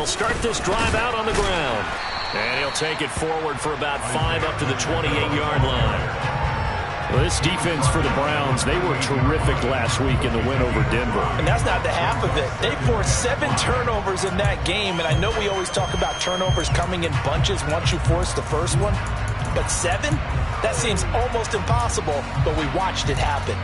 They'll start this drive out on the ground. And he'll take it forward for about 5 up to the 28-yard line. Well, this defense for the Browns, they were terrific last week in the win over Denver. And that's not the half of it. They forced 7 turnovers in that game, and I know we always talk about turnovers coming in bunches once you force the first one, but 7? That seems almost impossible, but we watched it happen.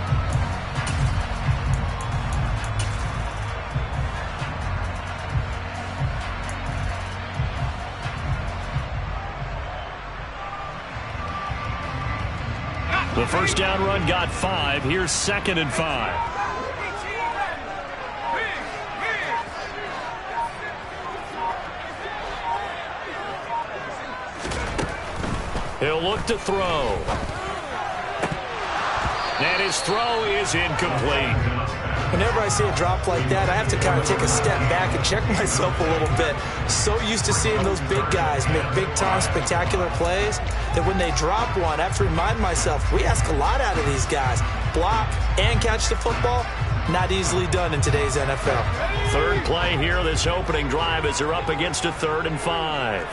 The first down run got 5. Here's 2nd and 5. He'll look to throw. And his throw is incomplete. Whenever I see a drop like that, I have to kind of take a step back and check myself a little bit. So used to seeing those big guys make big-time spectacular plays that when they drop one, I have to remind myself, we ask a lot out of these guys. Block and catch the football, not easily done in today's NFL. Third play here, this opening drive, as they're up against a 3rd and 5.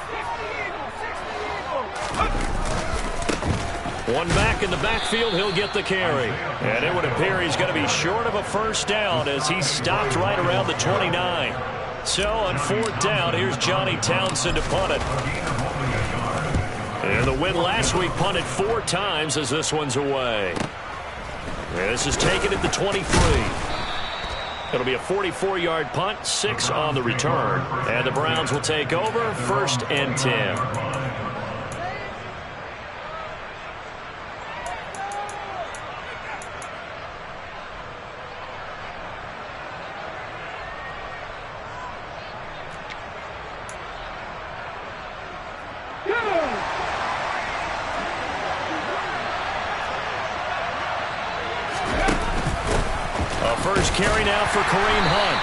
One back in the backfield, he'll get the carry. And it would appear he's going to be short of a first down as he stopped right around the 29. So on 4th down, here's Johnny Townsend to punt it. And the win last week punted 4 times as this one's away. And this is taken at the 23. It'll be a 44-yard punt, 6 on the return. And the Browns will take over, 1st and 10. First carry now for Kareem Hunt.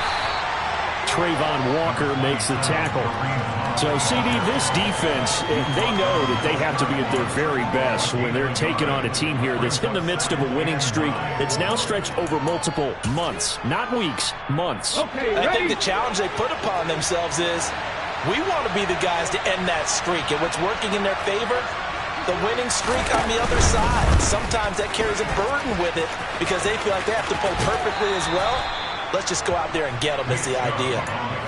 Trayvon Walker makes the tackle. So, CD, this defense, they know that they have to be at their very best when they're taking on a team here that's in the midst of a winning streak that's now stretched over multiple months, not weeks, months. I think the challenge they put upon themselves is we want to be the guys to end that streak. And what's working in their favor? The winning streak on the other side. Sometimes that carries a burden with it because they feel like they have to play perfectly as well. Let's just go out there and get them is the idea.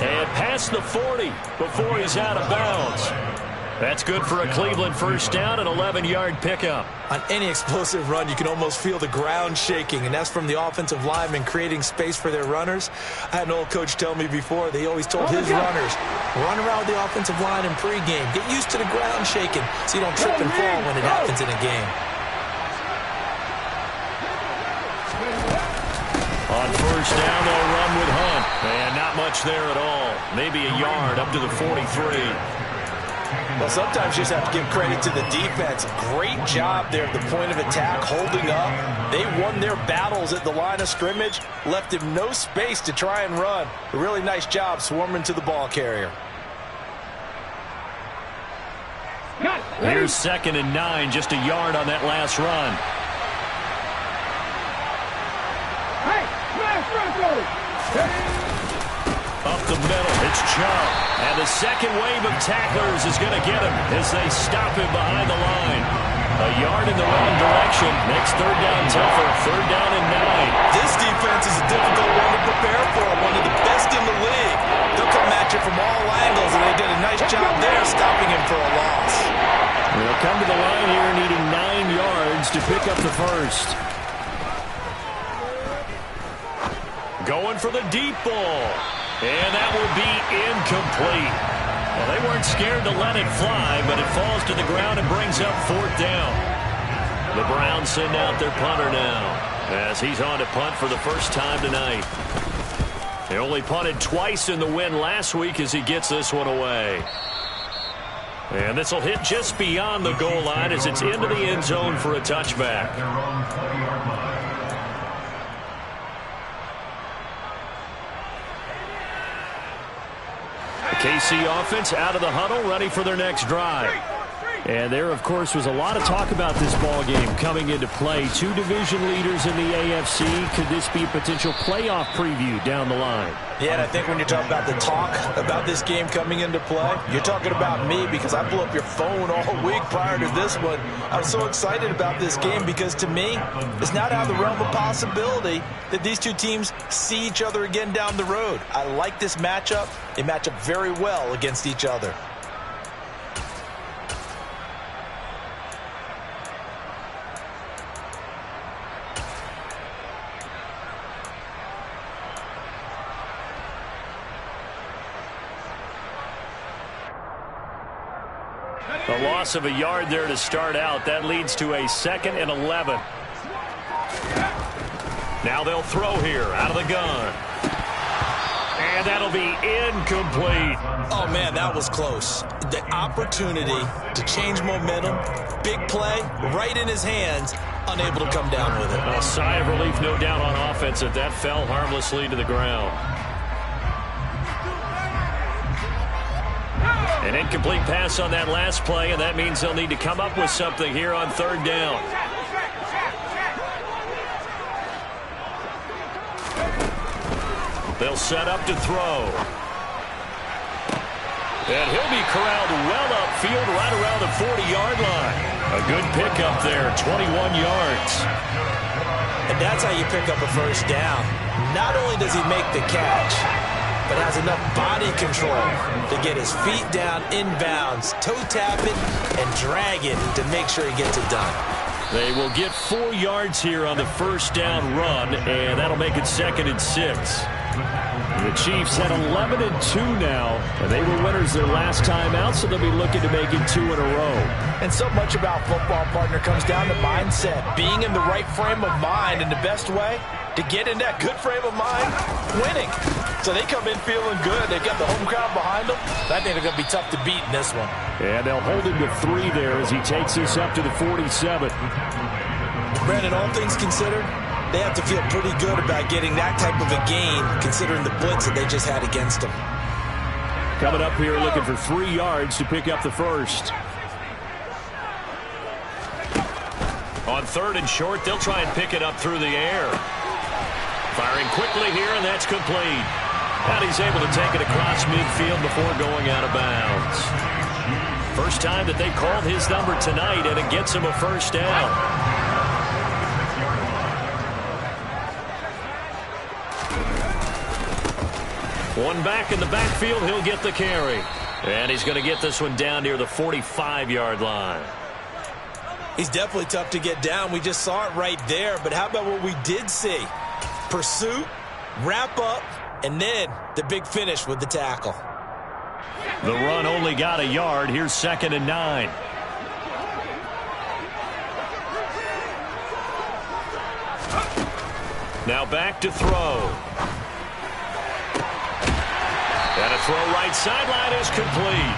And past the 40 before he's out of bounds. That's good for a Cleveland first down, an 11-yard pickup. On any explosive run, you can almost feel the ground shaking, and that's from the offensive linemen creating space for their runners. I had an old coach tell me before, they always told his runners, run around the offensive line in pregame. Get used to the ground shaking so you don't trip and fall when it happens in a game. On first down, they'll run with Hunt. And not much there at all. Maybe a yard up to the 43. Well, sometimes you just have to give credit to the defense. Great job there at the point of attack, holding up. They won their battles at the line of scrimmage, left him no space to try and run. A really nice job swarming to the ball carrier. Here's 2nd and 9, just a yard on that last run. Up the middle, it's Chubb. And the second wave of tacklers is going to get him as they stop him behind the line. A yard in the wrong direction makes 3rd down tougher. 3rd down and 9. This defense is a difficult one to prepare for. One of the best in the league. They'll come at you from all angles, and they did a nice job there stopping him for a loss. They'll come to the line here needing 9 yards to pick up the first. Going for the deep ball. And that will be incomplete. Well, they weren't scared to let it fly, but it falls to the ground and brings up 4th down. The Browns send out their punter now as he's on to punt for the first time tonight. He only punted twice in the win last week as he gets this one away. And this will hit just beyond the goal line as it's into the end zone for a touchback. The KC offense out of the huddle, ready for their next drive. And there, of course, was a lot of talk about this ball game coming into play. Two division leaders in the AFC. Could this be a potential playoff preview down the line? Yeah, and I think when you're talking about the talk about this game coming into play, you're talking about me, because I blew up your phone all week prior to this one. I was so excited about this game because, to me, it's not out of the realm of possibility that these two teams see each other again down the road. I like this matchup. They match up very well against each other. A loss of a yard there to start out. That leads to a 2nd and 11. Now they'll throw here out of the gun. And that'll be incomplete. Oh, man, that was close. The opportunity to change momentum, big play, right in his hands, unable to come down with it. A sigh of relief, no doubt, on offense if that fell harmlessly to the ground. An incomplete pass on that last play, and that means they'll need to come up with something here on 3rd down. They'll set up to throw. And he'll be corralled well upfield right around the 40-yard line. A good pickup there, 21 yards. And that's how you pick up a first down. Not only does he make the catch, but has enough body control to get his feet down inbounds, toe tap it, and drag it to make sure he gets it done. They will get 4 yards here on the first down run, and that'll make it 2nd and 6. The Chiefs had 11-2 now, and they were winners their last time out, so they'll be looking to make it 2 in a row. And so much about football, partner, comes down to mindset. Being in the right frame of mind, and the best way to get in that good frame of mind, winning. So they come in feeling good. They've got the home crowd behind them. I think they're going to be tough to beat in this one. And they'll hold him to 3 there as he takes this up to the 47. Brandon, all things considered, they have to feel pretty good about getting that type of a gain, considering the blitz that they just had against them. Coming up here looking for 3 yards to pick up the first. On 3rd and short, they'll try and pick it up through the air. Firing quickly here, and that's complete. And he's able to take it across midfield before going out of bounds. First time that they called his number tonight, and it gets him a first down. One back in the backfield, he'll get the carry. And he's going to get this one down near the 45-yard line. He's definitely tough to get down. We just saw it right there. But how about what we did see? Pursuit, wrap up, and then the big finish with the tackle. The run only got a yard. Here's 2nd and 9. Now back to throw. And a throw right sideline is complete.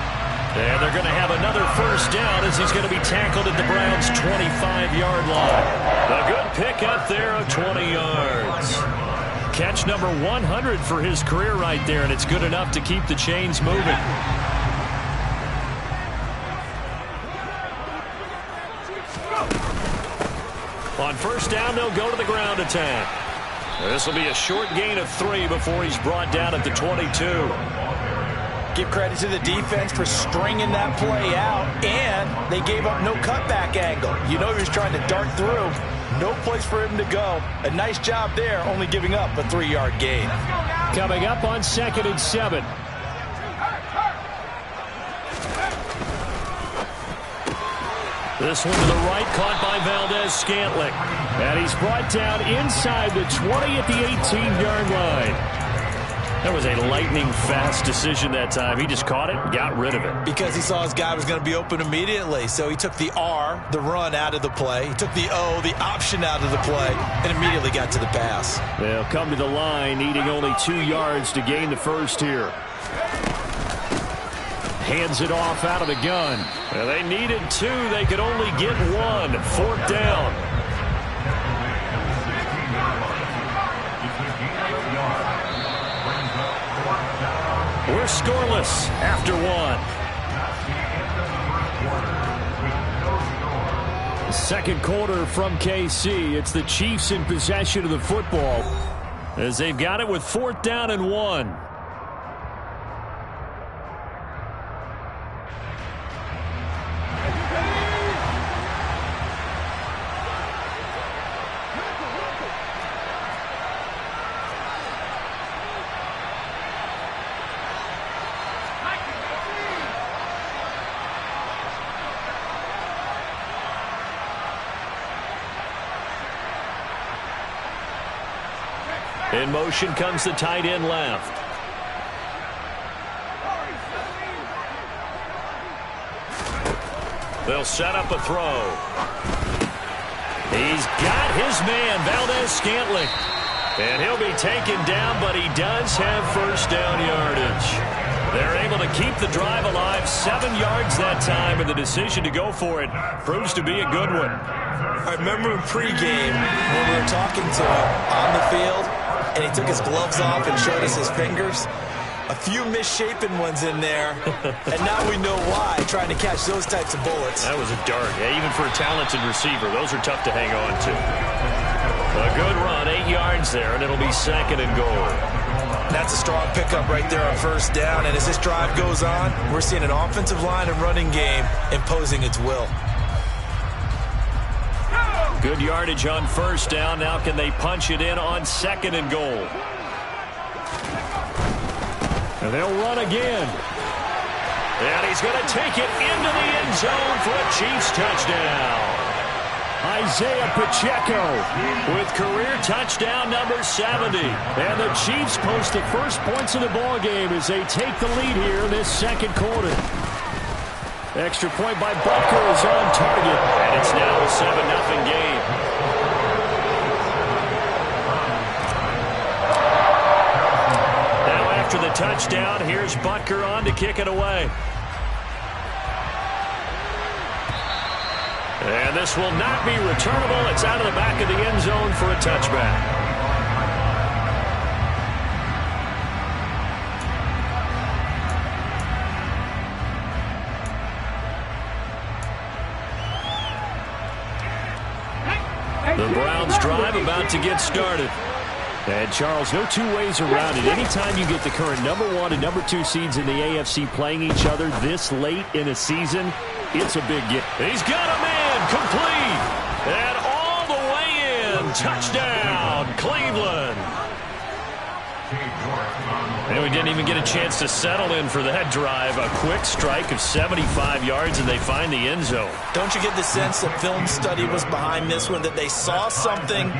And they're going to have another first down as he's going to be tackled at the Browns' 25-yard line. A good pickup there of 20 yards. Catch number 100 for his career right there, and it's good enough to keep the chains moving. On first down, they'll go to the ground attack. This will be a short gain of 3 before he's brought down at the 22. Give credit to the defense for stringing that play out, and they gave up no cutback angle. You know he was trying to dart through. No place for him to go. A nice job there, only giving up a 3-yard gain. Coming up on 2nd and 7. This one to the right, caught by Valdez-Scantling. And he's brought down inside the 20 at the 18-yard line. That was a lightning-fast decision that time. He just caught it and got rid of it. Because he saw his guy was going to be open immediately. So he took the R, the run, out of the play. He took the O, the option, out of the play, and immediately got to the pass. They'll come to the line, needing only 2 yards to gain the first here. Hands it off out of the gun. Well, they needed 2. They could only get 1. 4th down. We're scoreless after 1. Second quarter from KC. It's the Chiefs in possession of the football as they've got it with 4th down and 1. In motion comes the tight end left. They'll set up a throw. He's got his man, Valdez-Scantling. And he'll be taken down, but he does have first down yardage. They're able to keep the drive alive, 7 yards that time, and the decision to go for it proves to be a good one. I remember in pregame when we were talking to him on the field, and he took his gloves off and showed us his fingers. A few misshapen ones in there, and now we know why, trying to catch those types of bullets. That was a dart. Yeah, even for a talented receiver, those are tough to hang on to. A good run, 8 yards there, and it'll be 2nd and goal. That's a strong pickup right there on first down, and as this drive goes on, we're seeing an offensive line and running game imposing its will. Good yardage on first down. Now can they punch it in on 2nd and goal? And they'll run again. And he's going to take it into the end zone for a Chiefs touchdown. Isaiah Pacheco with career touchdown number 70. And the Chiefs post the first points of the ball game as they take the lead here in this second quarter. Extra point by Butker is on target. And it's now a 7-0 game. Now after the touchdown, here's Butker on to kick it away. And this will not be returnable. It's out of the back of the end zone for a touchback. The Browns drive about to get started. And, Charles, no two ways around it. Anytime you get the current #1 and #2 seeds in the AFC playing each other this late in a season, it's a big get. He's got a man complete. And all the way in. Touchdown, Cleveland. And we didn't even get a chance to settle in for that drive. A quick strike of 75 yards, and they find the end zone. Don't you get the sense that film study was behind this one, that they saw something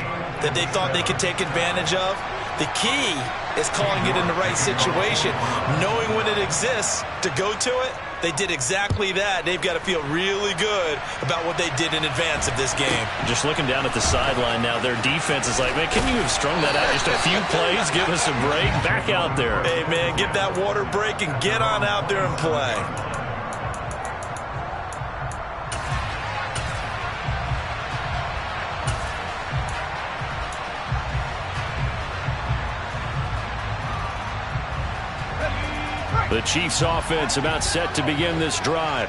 that they thought they could take advantage of? The key is calling it in the right situation, knowing when it exists to go to it. They did exactly that. They've got to feel really good about what they did in advance of this game. Just looking down at the sideline now, their defense is like, man, can you have strung that out just a few plays? Give us a break. Back out there. Hey, man, get that water break and get on out there and play. The Chiefs offense about set to begin this drive.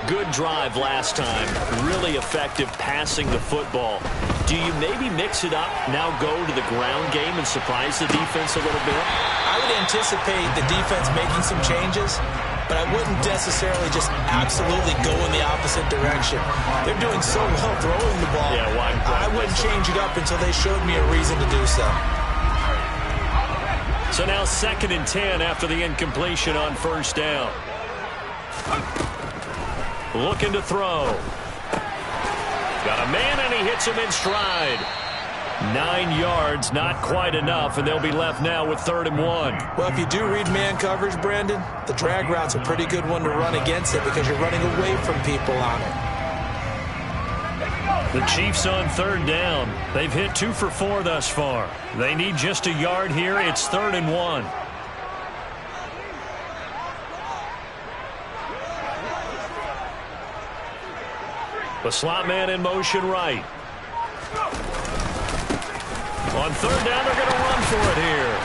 Good drive last time. Really effective passing the football. Do you maybe mix it up, now go to the ground game and surprise the defense a little bit? I would anticipate the defense making some changes, but I wouldn't necessarily just absolutely go in the opposite direction. They're doing so well throwing the ball. Yeah, why? I wouldn't change it up until they showed me a reason to do so. So now 2nd and 10 after the incompletion on first down. Looking to throw. Got a man, and he hits him in stride. 9 yards, not quite enough, and they'll be left now with 3rd and 1. Well, if you do read man coverage, Brandon, the drag route's a pretty good one to run against it because you're running away from people on it. The Chiefs on 3rd down. They've hit 2 for 4 thus far. They need just a yard here. It's 3rd and 1. The slot man in motion right. On 3rd down, they're going to run for it here.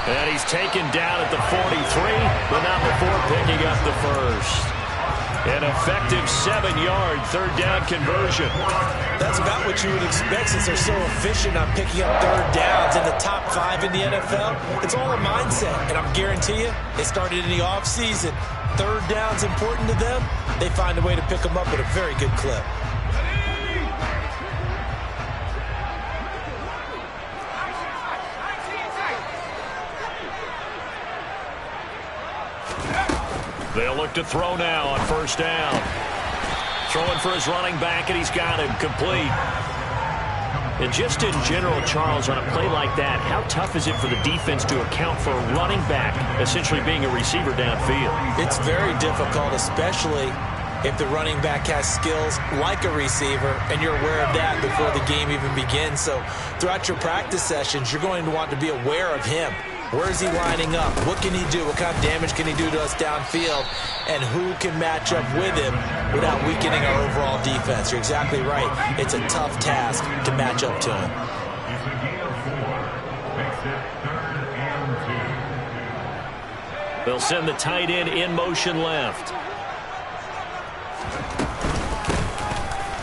And he's taken down at the 43, but not before picking up the first. An effective 7-yard third down conversion. That's about what you would expect since they're so efficient on picking up third downs in the top 5 in the NFL. It's all a mindset, and I guarantee you, they started in the offseason. Third down's important to them. They find a way to pick them up at a very good clip. They'll look to throw now on first down. Throwing for his running back, and he's got him complete. And just in general, Charles, on a play like that, how tough is it for the defense to account for a running back essentially being a receiver downfield? It's very difficult, especially if the running back has skills like a receiver, and you're aware of that before the game even begins. So throughout your practice sessions, you're going to want to be aware of him. Where is he lining up? What can he do? What kind of damage can he do to us downfield? And who can match up with him without weakening our overall defense? You're exactly right. It's a tough task to match up to him. They'll send the tight end in motion left.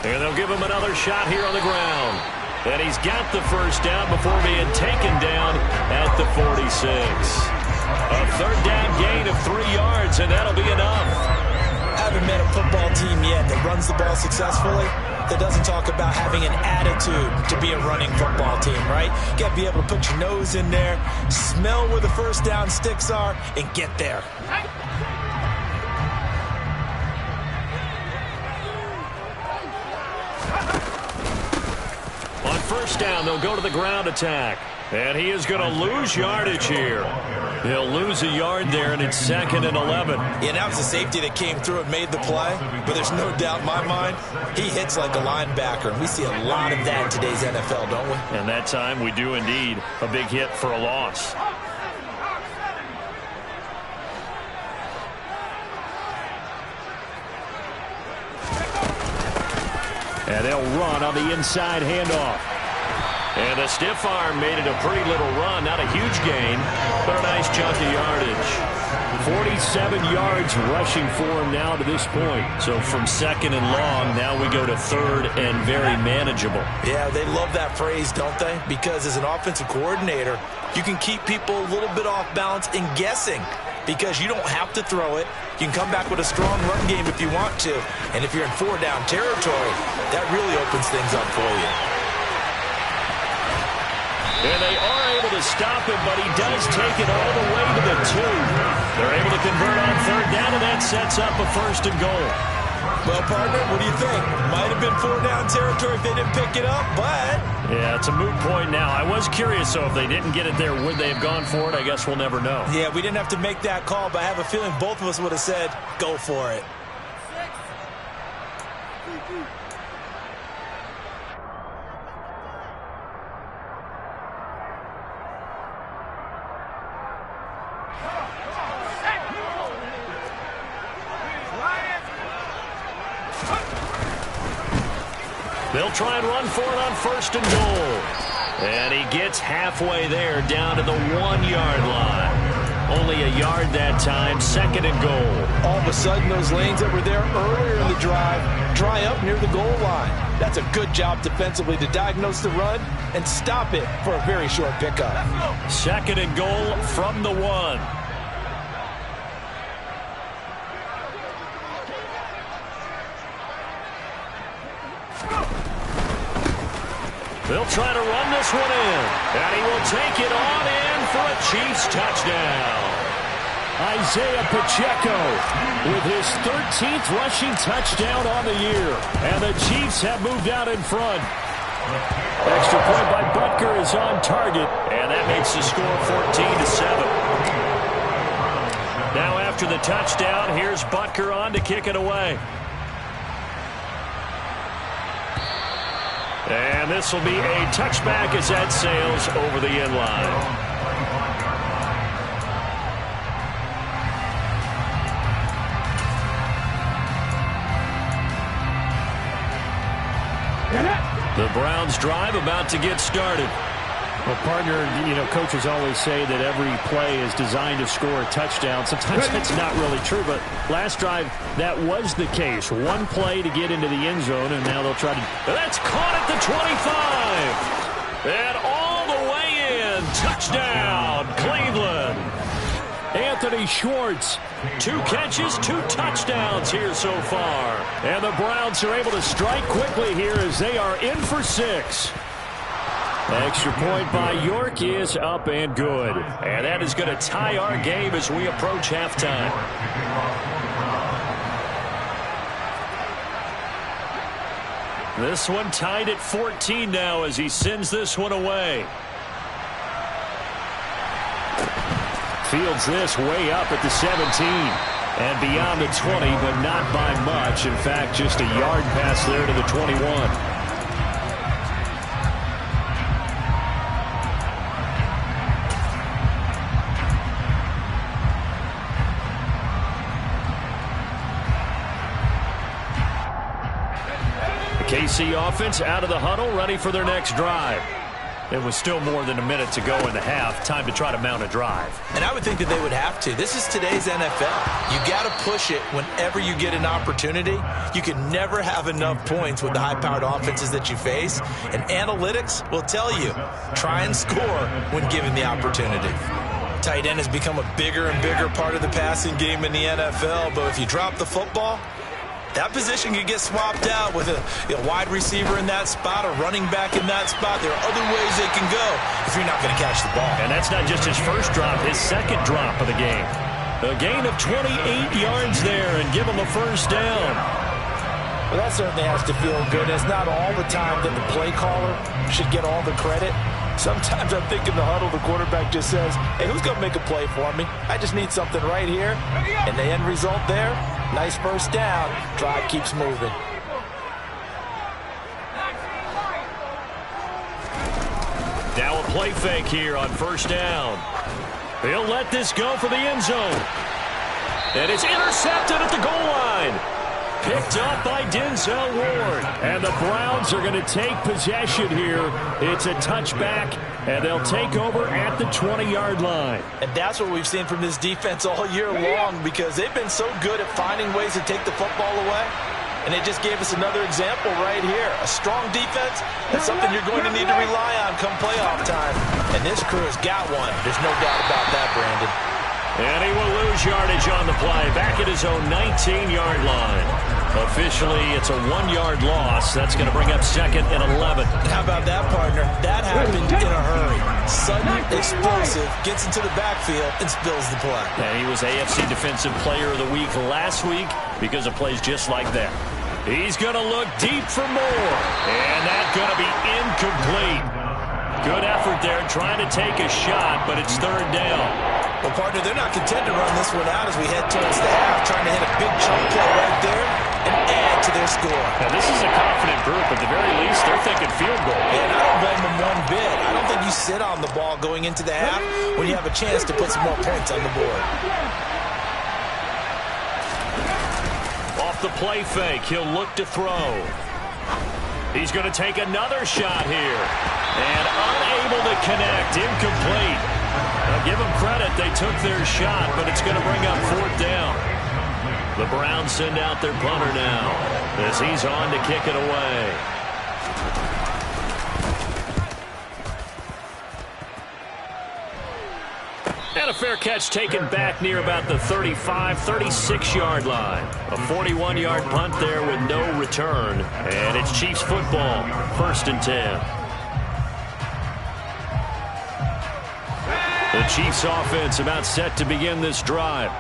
And they'll give him another shot here on the ground. And he's got the first down before being taken down at the 46. A third down gain of 3 yards, and that'll be enough. I haven't met a football team yet that runs the ball successfully that doesn't talk about having an attitude to be a running football team, right? You got to be able to put your nose in there, smell where the first down sticks are, and get there. On first down, they'll go to the ground attack. And he is going to lose yardage here. He'll lose a yard there, and it's 2nd and 11. Yeah, that was the safety that came through and made the play. But there's no doubt in my mind, he hits like a linebacker. And we see a lot of that in today's NFL, don't we? And that time we do indeed. A big hit for a loss. And they'll run on the inside handoff. And the stiff arm made it a pretty little run. Not a huge gain, but a nice chunk of yardage. 47 yards rushing for him now to this point. So from 2nd and long, now we go to 3rd and very manageable. Yeah, they love that phrase, don't they? Because as an offensive coordinator, you can keep people a little bit off balance and guessing. Because you don't have to throw it. You can come back with a strong run game if you want to. And if you're in 4-down territory, that really opens things up for you. And they are able to stop him, but he does take it all the way to the 2. They're able to convert on 3rd down, and that sets up a 1st and goal. Well, partner, what do you think? Might have been 4-down territory if they didn't pick it up, but... Yeah, it's a moot point now. I was curious, so if they didn't get it there, would they have gone for it? I guess we'll never know. Yeah, we didn't have to make that call, but I have a feeling both of us would have said, go for it. They'll try and run for it on 1st and goal. And he gets halfway there down to the 1-yard line. Only a yard that time, 2nd and goal. All of a sudden, those lanes that were there earlier in the drive dry up near the goal line. That's a good job defensively to diagnose the run and stop it for a very short pickup. 2nd and goal from the 1. They'll try to run this one in. And he will take it on in for a Chiefs touchdown. Isaiah Pacheco with his 13th rushing touchdown on the year. And the Chiefs have moved out in front. Extra point by Butker is on target. And that makes the score 14-7. Now after the touchdown, here's Butker on to kick it away. And this will be a touchback as that sails over the end line. The Browns drive about to get started. Well, partner, you know, coaches always say that every play is designed to score a touchdown. Sometimes that's not really true, but last drive, that was the case. One play to get into the end zone, and now they'll try to... That's caught at the 25! And all the way in. Touchdown, Cleveland. Anthony Schwartz, 2 catches, 2 touchdowns here so far. And the Browns are able to strike quickly here as they are in for 6. Extra point by York is up and good. And that is going to tie our game as we approach halftime. This one tied at 14 now as he sends this one away. Fields this way up at the 17 and beyond the 20, but not by much. In fact, just a yard pass there to the 21. KC offense out of the huddle, ready for their next drive. It was still more than a minute to go in the half. Time to try to mount a drive. And I would think that they would have to. This is today's NFL. You got to push it whenever you get an opportunity. You can never have enough points with the high-powered offenses that you face. And analytics will tell you, try and score when given the opportunity. Tight end has become a bigger and bigger part of the passing game in the NFL. But if you drop the football, that position can get swapped out with a wide receiver in that spot, a running back in that spot. There are other ways they can go if you're not going to catch the ball. And that's not just his first drop, his second drop of the game. A gain of 28 yards there and give him a first down. Well, that certainly has to feel good. It's not all the time that the play caller should get all the credit. Sometimes I'm thinking the huddle, the quarterback just says, hey, who's going to make a play for me? I just need something right here. And the end result there, nice first down. Drive keeps moving. Now a play fake here on first down. He'll let this go for the end zone. And it's intercepted at the goal line. Picked up by Denzel Ward. And the Browns are going to take possession here. It's a touchback, and they'll take over at the 20-yard line. And that's what we've seen from this defense all year long, because they've been so good at finding ways to take the football away. And they just gave us another example right here. A strong defense, that's something you're going to need to rely on come playoff time. And this crew has got one. There's no doubt about that, Brandon. And he will lose yardage on the play, back at his own 19-yard line. Officially, it's a 1-yard loss. That's going to bring up second and 11. How about that, partner? That happened in a hurry. Sudden, explosive, gets into the backfield, and spills the play. And he was AFC Defensive Player of the Week last week because of plays just like that. He's going to look deep for more. And that's going to be incomplete. Good effort there, trying to take a shot, but it's third down. Well, partner, they're not content to run this one out as we head towards the half, trying to hit a big chunk play right there and add to their score. Now, this is a confident group. At the very least, they're thinking field goal. And I don't blame them one bit. I don't think you sit on the ball going into the half when you have a chance to put some more points on the board. Off the play fake, he'll look to throw. He's going to take another shot here. And unable to connect, incomplete. Now, give them credit, they took their shot, but it's going to bring up fourth down. The Browns send out their punter now as he's on to kick it away. And a fair catch taken back near about the 35, 36-yard line. A 41-yard punt there with no return. And it's Chiefs football, 1st and 10. The Chiefs offense about set to begin this drive.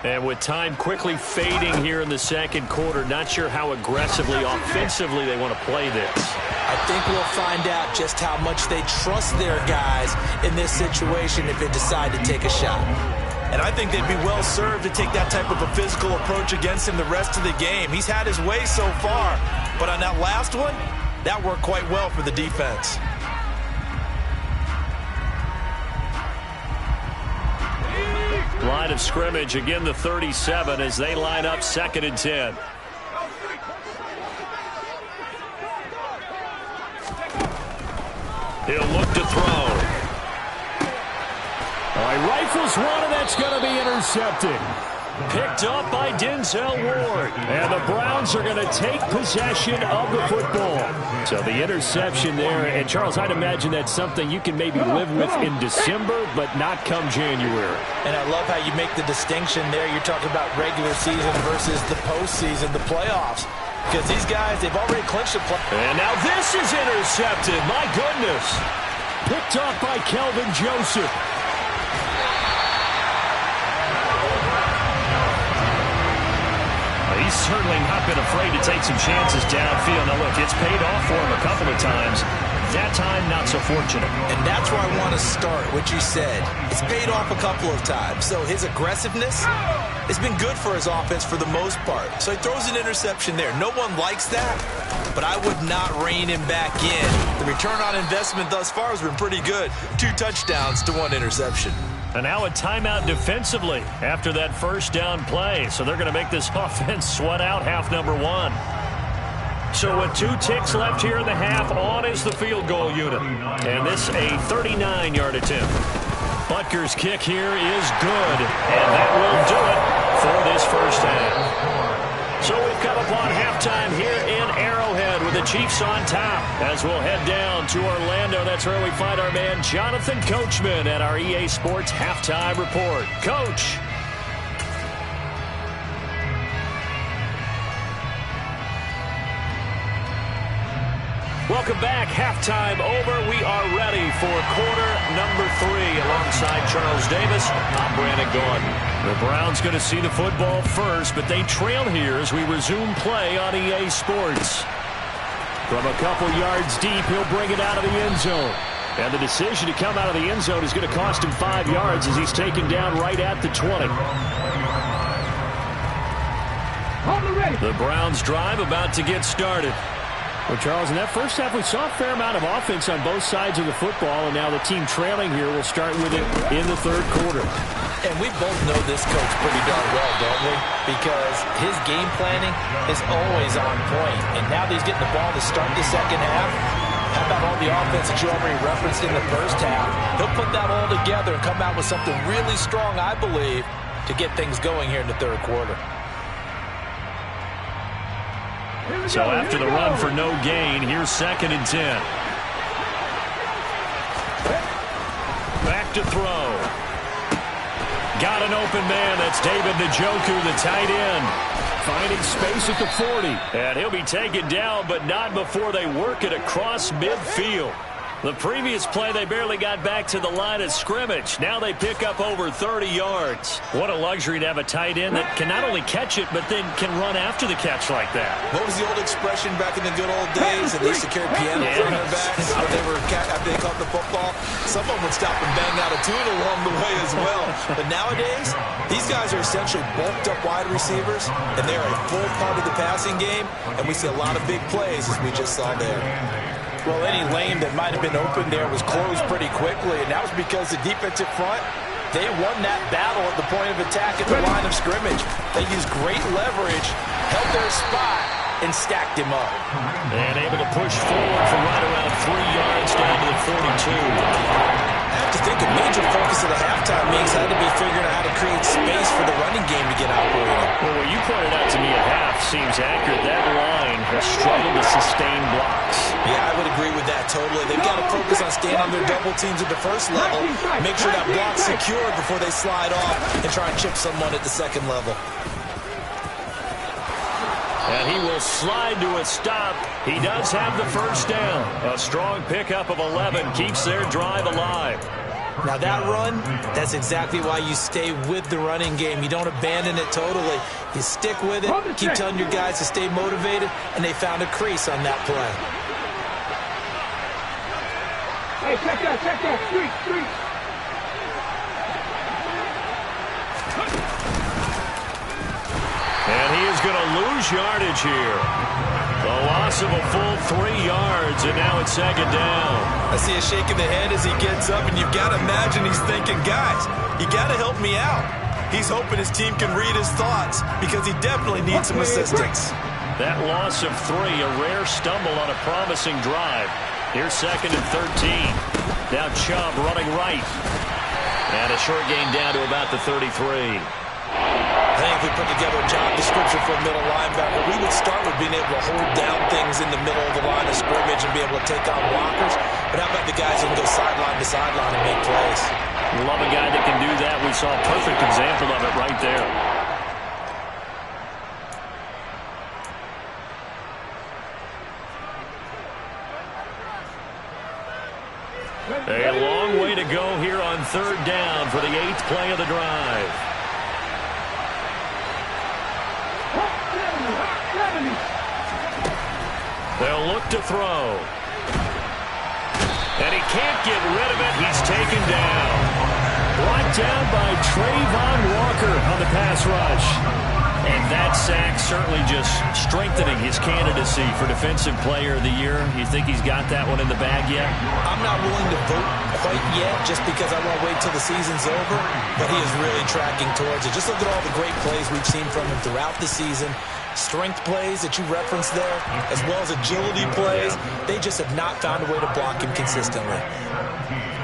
And with time quickly fading here in the second quarter, not sure how aggressively, offensively they want to play this. I think we'll find out just how much they trust their guys in this situation if they decide to take a shot. And I think they'd be well served to take that type of a physical approach against him the rest of the game. He's had his way so far, but on that last one, that worked quite well for the defense. Line of scrimmage, again the 37 as they line up 2nd and 10. He'll look to throw. He rifles one, and that's going to be intercepted. Picked up by Denzel Ward. And the Browns are going to take possession of the football. So the interception there. And, Charles, I'd imagine that's something you can maybe live with in December, but not come January. And I love how you make the distinction there. You're talking about regular season versus the postseason, the playoffs. Because these guys, they've already clinched the play. And now this is intercepted. My goodness. Picked up by Kelvin Joseph. He's certainly not been afraid to take some chances downfield. Now, look, it's paid off for him a couple of times. That time, not so fortunate. And that's where I want to start, what you said. It's paid off a couple of times. So his aggressiveness has been good for his offense for the most part. So he throws an interception there. No one likes that, but I would not rein him back in. The return on investment thus far has been pretty good. 2 touchdowns to 1 interception. And now a timeout defensively after that first down play. So they're going to make this offense sweat out half number 1. So with 2 ticks left here in the half, on is the field goal unit. And this a 39-yard attempt. Butker's kick here is good. And that will do it for this first half. So we've come upon halftime here in Arrowhead with the Chiefs on top. As we'll head down to Orlando, that's where we find our man Jonathan Coachman at our EA Sports Halftime Report. Coach. Welcome back. Halftime over. We are ready for quarter number 3 alongside Charles Davis. I'm Brandon Gordon. The Browns going to see the football first, but they trail here as we resume play on EA Sports. From a couple yards deep, he'll bring it out of the end zone. And the decision to come out of the end zone is going to cost him 5 yards as he's taken down right at the 20. The Browns drive about to get started. Well, Charles, in that first half, we saw a fair amount of offense on both sides of the football, and now the team trailing here will start with it in the third quarter. And we both know this coach pretty darn well, don't we? Because his game planning is always on point. And now that he's getting the ball to start the second half, how about all the offense that you already referenced in the first half? He'll put that all together and come out with something really strong, I believe, to get things going here in the third quarter. So after the run for no gain, here's 2nd and 10. Back to throw. Got an open man. That's David Njoku, the tight end. Finding space at the 40. And he'll be taken down, but not before they work it across midfield. The previous play, they barely got back to the line of scrimmage. Now they pick up over 30 yards. What a luxury to have a tight end that can not only catch it, but then can run after the catch like that. What was the old expression back in the good old days? And they used to carry pianos on their backs after they caught the football. Some of them would stop and bang out a tune along the way as well. But nowadays, these guys are essentially bulked up wide receivers, and they're a full part of the passing game. And we see a lot of big plays, as we just saw there. Well, any lane that might have been open there was closed pretty quickly, and that was because the defensive front, they won that battle at the point of attack at the line of scrimmage. They used great leverage, held their spot, and stacked him up. And able to push forward for right around 3 yards down to the 42. I have to think a major focus of the halftime meetings had to be figuring out how to create space for the running game to get operating. Well, what you pointed out to me at half seems accurate. That line has struggled to sustain blocks. Yeah, I would agree with that totally. They've got to focus on staying on their double teams at the first level, make sure that block's secured before they slide off and try and chip someone at the second level. And he will slide to a stop. He does have the first down. A strong pickup of 11 keeps their drive alive. Now that run, that's exactly why you stay with the running game. You don't abandon it totally. You stick with it, keep telling your guys to stay motivated, and they found a crease on that play. Hey, check that, street. And he is going to lose yardage here. The loss of a full 3 yards, and now it's 2nd down. I see a shake of the head as he gets up, and you've got to imagine he's thinking, guys, you got to help me out. He's hoping his team can read his thoughts because he definitely needs some assistance. That loss of 3, a rare stumble on a promising drive. Here's 2nd and 13. Now Chubb running right. And a short gain down to about the 33. I think if we put together a job description for a middle linebacker, we would start with being able to hold down things in the middle of the line of scrimmage and be able to take on blockers. But how about the guys who can go sideline to sideline and make plays? Love a guy that can do that. We saw a perfect example of it right there. A long way to go here on third down for the 8th play of the drive. They'll look to throw. And he can't get rid of it. He's taken down. Brought down by Trayvon Walker on the pass rush. And that sack certainly just strengthening his candidacy for Defensive Player of the Year. You think he's got that one in the bag yet? I'm not willing to vote quite yet just because I want to wait till the season's over. But he is really tracking towards it. Just look at all the great plays we've seen from him throughout the season. Strength plays that you referenced there, as well as agility plays. They just have not found a way to block him consistently.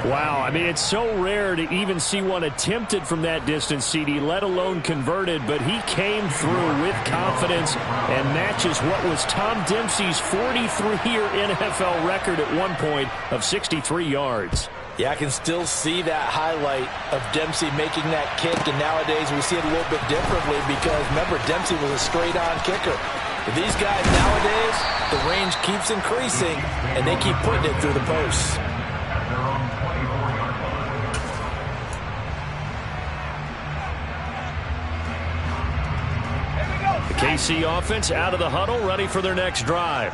Wow, I mean, it's so rare to even see one attempted from that distance, CD, let alone converted, but he came through with confidence and matches what was Tom Dempsey's 43-year NFL record at one point of 63 yards. Yeah, I can still see that highlight of Dempsey making that kick, and nowadays we see it a little bit differently because, remember, Dempsey was a straight-on kicker. But these guys nowadays, the range keeps increasing, and they keep putting it through the posts. KC offense out of the huddle, ready for their next drive.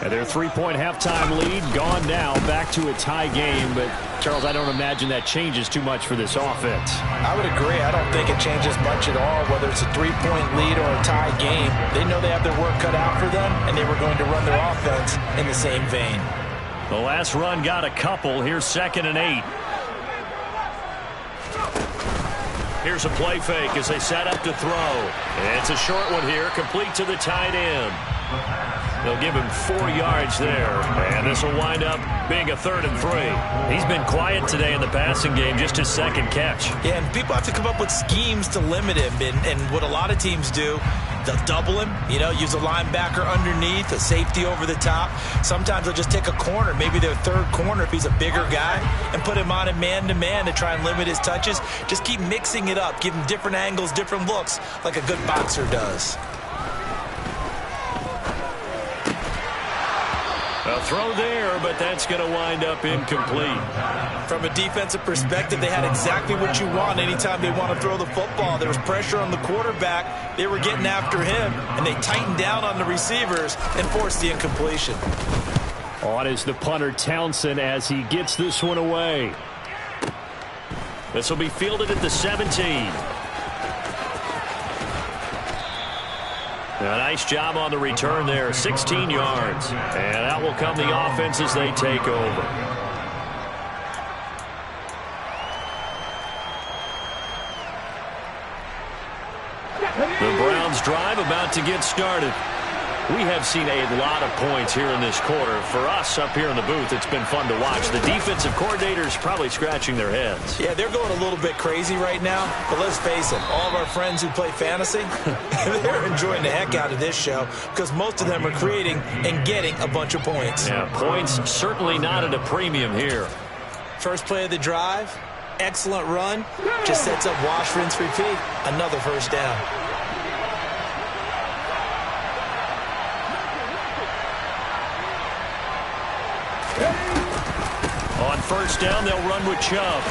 And their 3-point halftime lead gone now, back to a tie game. But, Charles, I don't imagine that changes too much for this offense. I would agree. I don't think it changes much at all, whether it's a 3-point lead or a tie game. They know they have their work cut out for them, and they were going to run their offense in the same vein. The last run got a couple. Here's 2nd and 8. Here's a play fake as they set up to throw. And it's a short one here, complete to the tight end. They'll give him 4 yards there. And this will wind up being a 3rd and 3. He's been quiet today in the passing game, just his 2nd catch. Yeah, and people have to come up with schemes to limit him. And what a lot of teams do, they'll double him, use a linebacker underneath, a safety over the top. Sometimes they'll just take a corner, maybe their 3rd corner if he's a bigger guy, and put him on a man-to-man to try and limit his touches. Just keep mixing it up, give him different angles, different looks, like a good boxer does. A throw there, but that's going to wind up incomplete. From a defensive perspective, they had exactly what you want anytime they want to throw the football. There was pressure on the quarterback. They were getting after him, and they tightened down on the receivers and forced the incompletion. On is the punter, Townsend, as he gets this one away. This will be fielded at the 17. A nice job on the return there, 16 yards. And out will come the offense as they take over. The Browns drive about to get started. We have seen a lot of points here in this quarter. For us up here in the booth, it's been fun to watch. The defensive coordinators probably scratching their heads. Yeah, they're going a little bit crazy right now. But let's face it, all of our friends who play fantasy, they're enjoying the heck out of this show because most of them are creating and getting a bunch of points. Yeah, points certainly not at a premium here. First play of the drive, excellent run. Just sets up wash, rinse, repeat. Another first down. On first down, they'll run with Chubb.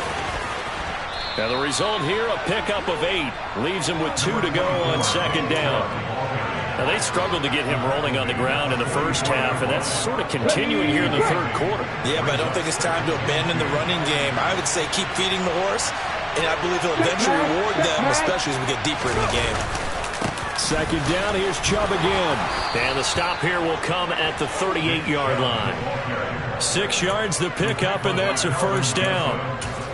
Now the result here, a pickup of 8. Leaves him with 2 to go on 2nd down. Now they struggled to get him rolling on the ground in the first half, and that's sort of continuing here in the 3rd quarter. Yeah, but I don't think it's time to abandon the running game. I would say keep feeding the horse, and I believe he'll eventually reward them, especially as we get deeper in the game. 2nd down, here's Chubb again. And the stop here will come at the 38-yard line. 6 yards the pickup, and that's a first down.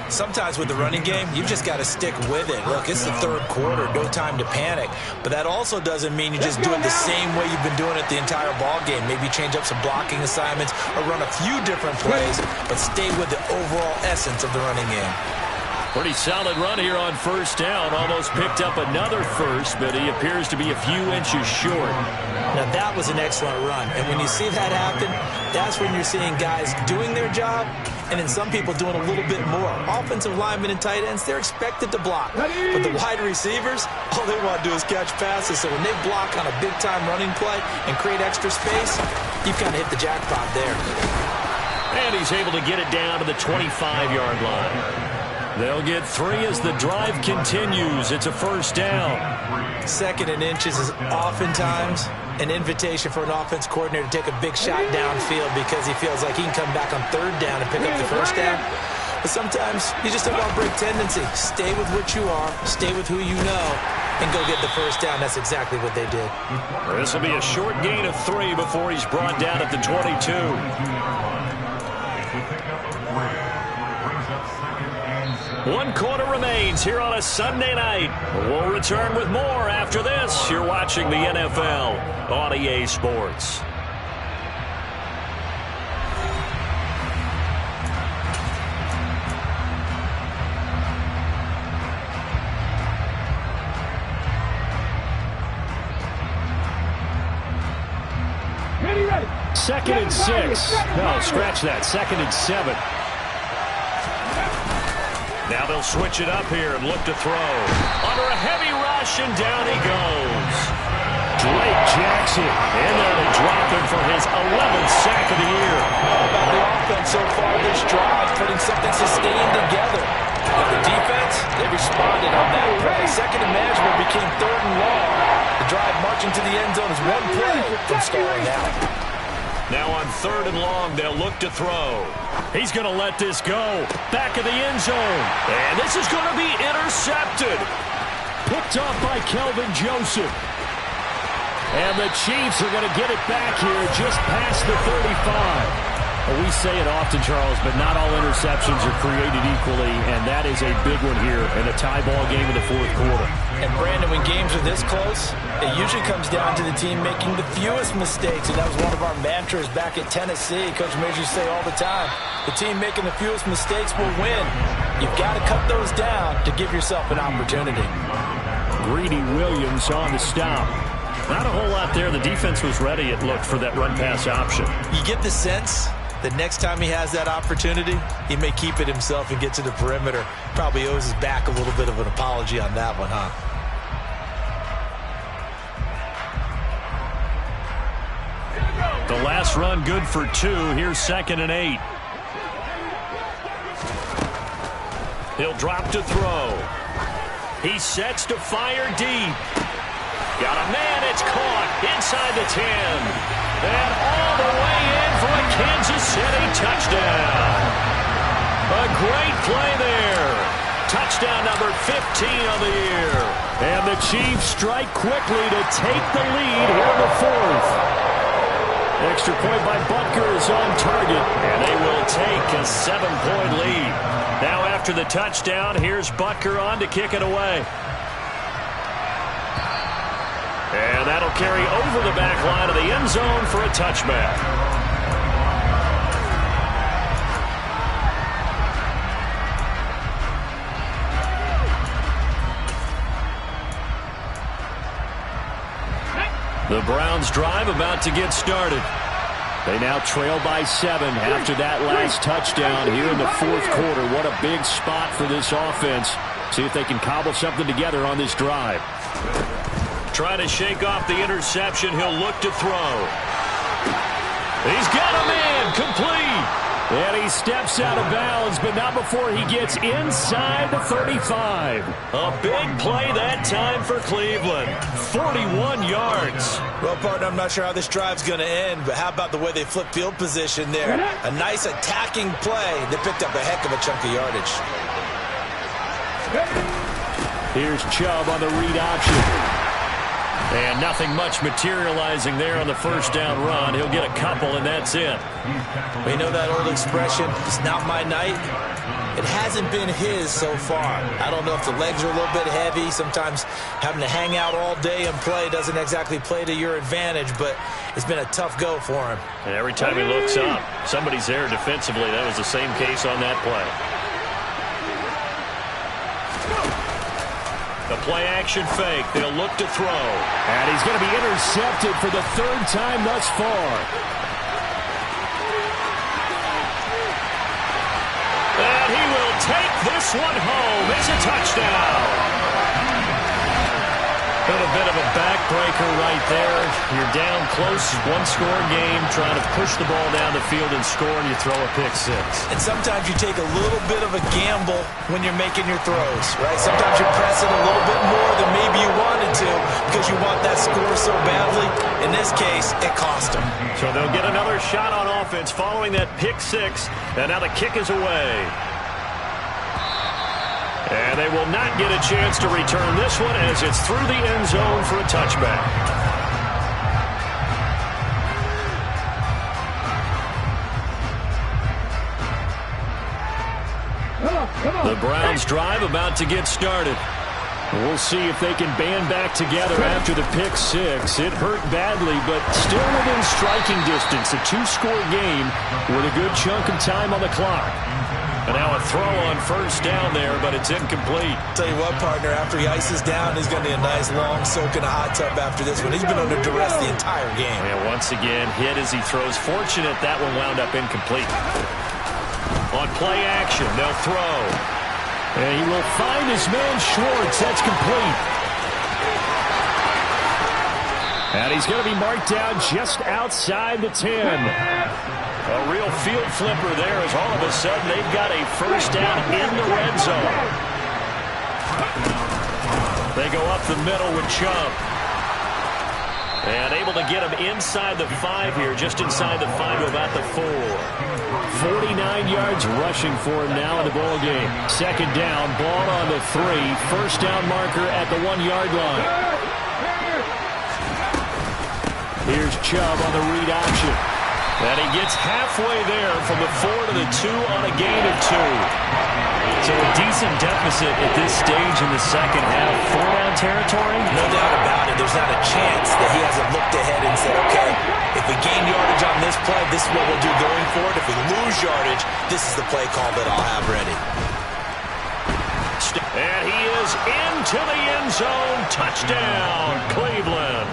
Sometimes with the running game, you've just got to stick with it. Look, it's the 3rd quarter, no time to panic. But that also doesn't mean you just do it the same way you've been doing it the entire ball game. Maybe change up some blocking assignments or run a few different plays, but stay with the overall essence of the running game. Pretty solid run here on first down. Almost picked up another first, but he appears to be a few inches short. Now, that was an excellent run. And when you see that happen, that's when you're seeing guys doing their job and then some people doing a little bit more. Offensive linemen and tight ends, they're expected to block. But the wide receivers, all they want to do is catch passes. So when they block on a big-time running play and create extra space, you've kind of hit the jackpot there. And he's able to get it down to the 25-yard line. They'll get 3 as the drive continues. It's a first down. 2nd and inches is oftentimes an invitation for an offense coordinator to take a big shot downfield because he feels like he can come back on 3rd down and pick up the first down. But sometimes you just don't want to break tendency. Stay with what you are, stay with who you know, and go get the first down. That's exactly what they did. This will be a short gain of 3 before he's brought down at the 22. 1 quarter remains here on a Sunday night. We'll return with more after this. You're watching the NFL on EA Sports. Ready. 2nd and 6. No, scratch that. 2nd and 7. Now they'll switch it up here and look to throw. Under a heavy rush, and down he goes. Drake Jackson in there to drop him for his 11th sack of the year. How about the offense so far this drive, putting something sustained together? But the defense, they responded on that play. 2nd and management became 3rd and long. The drive marching to the end zone is 1 play from stalling out. Now on 3rd and long, they'll look to throw. He's going to let this go. Back of the end zone. And this is going to be intercepted. Picked off by Kelvin Joseph. And the Chiefs are going to get it back here just past the 35. Well, we say it often, Charles, but not all interceptions are created equally, and that is a big one here in a tie ball game in the 4th quarter. And, Brandon, when games are this close, it usually comes down to the team making the fewest mistakes, and that was one of our mantras back at Tennessee. Coach Major say all the time, the team making the fewest mistakes will win. You've got to cut those down to give yourself an opportunity. Greedy Williams on the stop. Not a whole lot there. The defense was ready, it looked, for that run-pass option. You get the sense that next time he has that opportunity, he may keep it himself and get to the perimeter. Probably owes his back a little bit of an apology on that one, huh? The last run good for 2. Here's 2nd and 8. He'll drop to throw. He sets to fire deep. Got a man, it's caught inside the 10. And all the way in for a Kansas City touchdown. A great play there. Touchdown number 15 of the year. And the Chiefs strike quickly to take the lead here in the 4th. Extra point by Butker is on target, and they will take a 7-point lead. Now after the touchdown, here's Butker on to kick it away. And that'll carry over the back line of the end zone for a touchback. The Browns drive about to get started. They now trail by 7 after that last touchdown here in the 4th quarter. What a big spot for this offense. See if they can cobble something together on this drive. Trying to shake off the interception. He'll look to throw. He's got a man, complete. And he steps out of bounds, but not before he gets inside the 35. A big play that time for Cleveland. 41 yards. Well, partner, I'm not sure how this drive's going to end, but how about the way they flip field position there? A nice attacking play. They picked up a heck of a chunk of yardage. Here's Chubb on the read option. And nothing much materializing there on the first down run. He'll get a couple, and that's it. We know that old expression, it's not my night. It hasn't been his so far. I don't know if the legs are a little bit heavy. Sometimes having to hang out all day and play doesn't exactly play to your advantage, but it's been a tough go for him. And every time he looks up, somebody's there defensively. That was the same case on that play. The play action fake. They'll look to throw. And he's going to be intercepted for the third time thus far. And he will take this one home. It's a touchdown. Been a bit of a backbreaker right there. You're down close, one-score game, trying to push the ball down the field and score, and you throw a pick six. And sometimes you take a little bit of a gamble when you're making your throws, right? Sometimes you press it a little bit more than maybe you wanted to because you want that score so badly. In this case, it cost them. So they'll get another shot on offense following that pick six, and now the kick is away. And they will not get a chance to return this one as it's through the end zone for a touchback. The Browns drive about to get started. We'll see if they can band back together after the pick six. It hurt badly, but still within striking distance. A two-score game with a good chunk of time on the clock. And now a throw on first down there, but it's incomplete. Tell you what, partner, after he ices down, he's going to need a nice long soak in a hot tub after this one. He's been under duress the entire game. And once again, hit as he throws. Fortunate that one wound up incomplete. On play action, they'll throw. And he will find his man Schwartz. That's complete. And he's going to be marked down just outside the 10. A real field flipper there as all of a sudden they've got a first down in the red zone. They go up the middle with Chubb. And able to get him inside the 5 here, just inside the 5 to about the 4. 49 yards rushing for him now in the ball game. Second down, ball on the 3. First down marker at the 1-yard line. Here's Chubb on the read option. And he gets halfway there from the 4 to the 2 on a gain of 2. So a decent deficit at this stage in the second half. 4-down territory? No doubt about it. There's not a chance that he hasn't looked ahead and said, okay, if we gain yardage on this play, this is what we'll do going forward. If we lose yardage, this is the play call that I'll have ready. And he is into the end zone. Touchdown, Cleveland.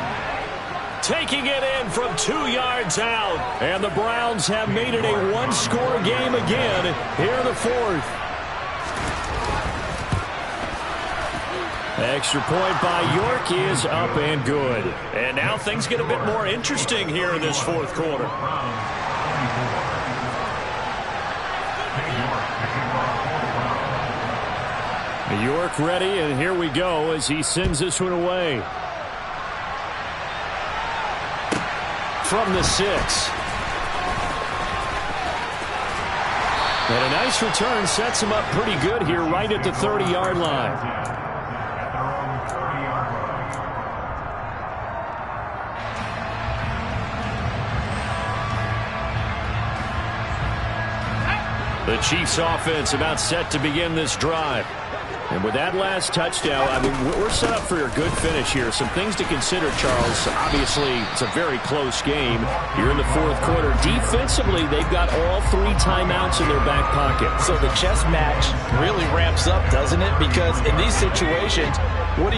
Taking it in from 2 yards out. And the Browns have made it a one-score game again here in the 4th. Extra point by York is up and good. And now things get a bit more interesting here in this 4th quarter. York ready, and here we go as he sends this one away. From the 6. And a nice return sets him up pretty good here right at the 30-yard line. The Chiefs offense about set to begin this drive. And with that last touchdown, I mean, we're set up for a good finish here. Some things to consider, Charles. Obviously, it's a very close game. You're in the 4th quarter. Defensively, they've got all 3 timeouts in their back pocket. So the chess match really ramps up, doesn't it? Because in these situations, what do?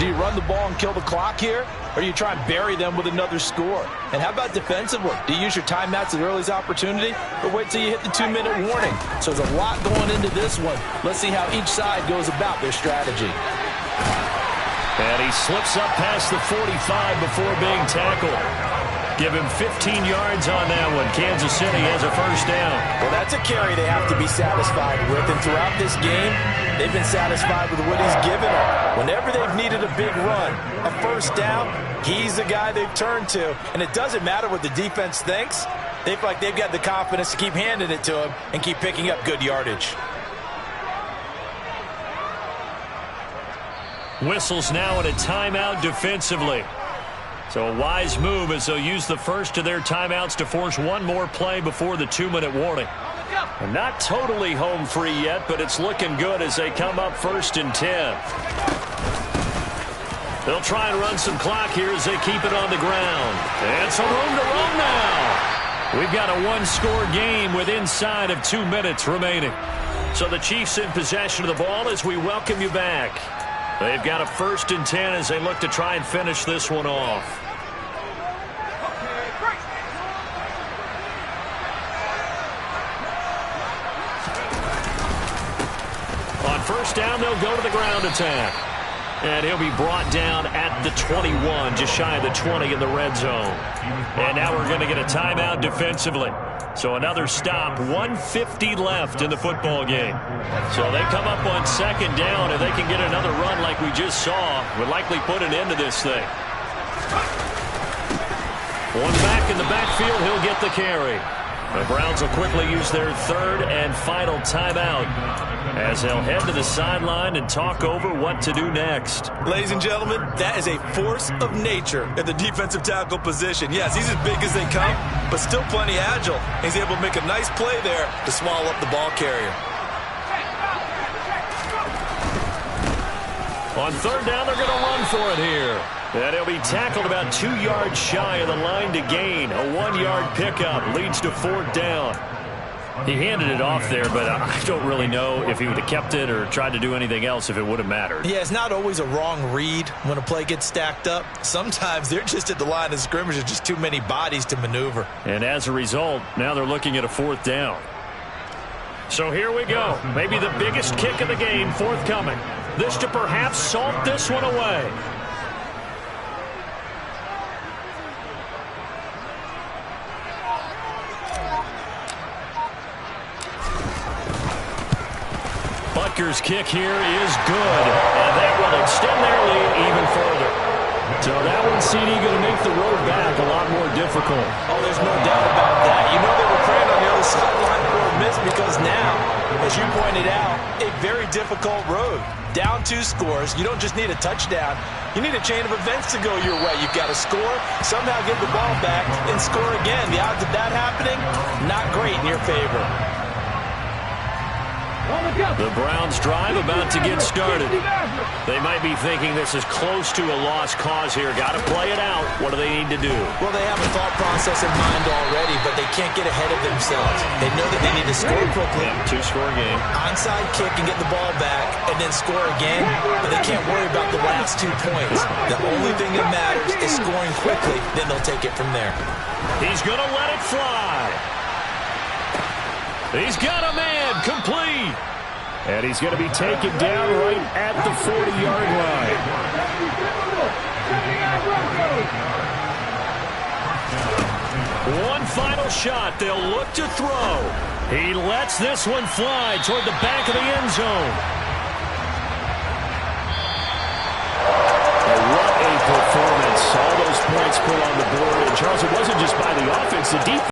Do you run the ball and kill the clock here? Or do you try and bury them with another score? And how about defensively? Do you use your timeouts at the earliest opportunity? Or wait till you hit the 2-minute warning? So there's a lot going into this one. Let's see how each side goes about their strategy. And he slips up past the 45 before being tackled. Give him 15 yards on that one. Kansas City has a first down. Well, that's a carry they have to be satisfied with. And throughout this game, they've been satisfied with what he's given them. Whenever they've needed a big run, a first down, he's the guy they've turned to. And it doesn't matter what the defense thinks. They feel like they've got the confidence to keep handing it to him and keep picking up good yardage. Whistles now at a timeout defensively. So a wise move as they'll use the first of their timeouts to force one more play before the 2-minute warning. And not totally home free yet, but it's looking good as they come up 1st and 10. They'll try and run some clock here as they keep it on the ground. And some room to run now. We've got a one-score game with inside of 2 minutes remaining. So the Chiefs in possession of the ball as we welcome you back. They've got a 1st and 10 as they look to try and finish this one off. On 1st down, they'll go to the ground attack. And he'll be brought down at the 21, just shy of the 20 in the red zone. And now we're going to get a timeout defensively. So another stop, 1:50 left in the football game. So they come up on 2nd down, and they can get another run like we just saw. Would likely put an end to this thing. One back in the backfield, he'll get the carry. The Browns will quickly use their 3rd and final timeout as they'll head to the sideline and talk over what to do next. Ladies and gentlemen, that is a force of nature at the defensive tackle position. Yes, he's as big as they come, but still plenty agile. He's able to make a nice play there to swallow up the ball carrier. On 3rd down, they're going to run for it here. And he'll be tackled about 2 yards shy of the line to gain. A 1-yard pickup leads to 4th down. He handed it off there, but I don't really know if he would have kept it or tried to do anything else if it would have mattered. Yeah, it's not always a wrong read when a play gets stacked up. Sometimes they're just at the line of scrimmage. There's just too many bodies to maneuver. And as a result, now they're looking at a 4th down. So here we go. Maybe the biggest kick of the game forthcoming. This to perhaps salt this one away. Butker's kick here is good, and that will extend their lead even further. So that one, CD, going to make the road back a lot more difficult. Oh, there's no doubt about that. You know they were praying on the other sideline for a miss because now, as you pointed out, a very difficult road. Down 2 scores. You don't just need a touchdown. You need a chain of events to go your way. You've got to score, somehow get the ball back, and score again. The odds of that happening, not great in your favor. The Browns drive about to get started. They might be thinking this is close to a lost cause here. Got to play it out. What do they need to do? Well, they have a thought process in mind already, but they can't get ahead of themselves. They know that they need to score quickly. Yeah, 2-score game. Onside kick and get the ball back and then score again, but they can't worry about the last 2 points. The only thing that matters is scoring quickly, then they'll take it from there. He's going to let it fly. He's got a man complete. And he's going to be taken down right at the 40-yard line. One final shot. They'll look to throw. He lets this one fly toward the back of the end zone. What a performance. All those points put on the board. And Charles, it wasn't just by the offense. The defense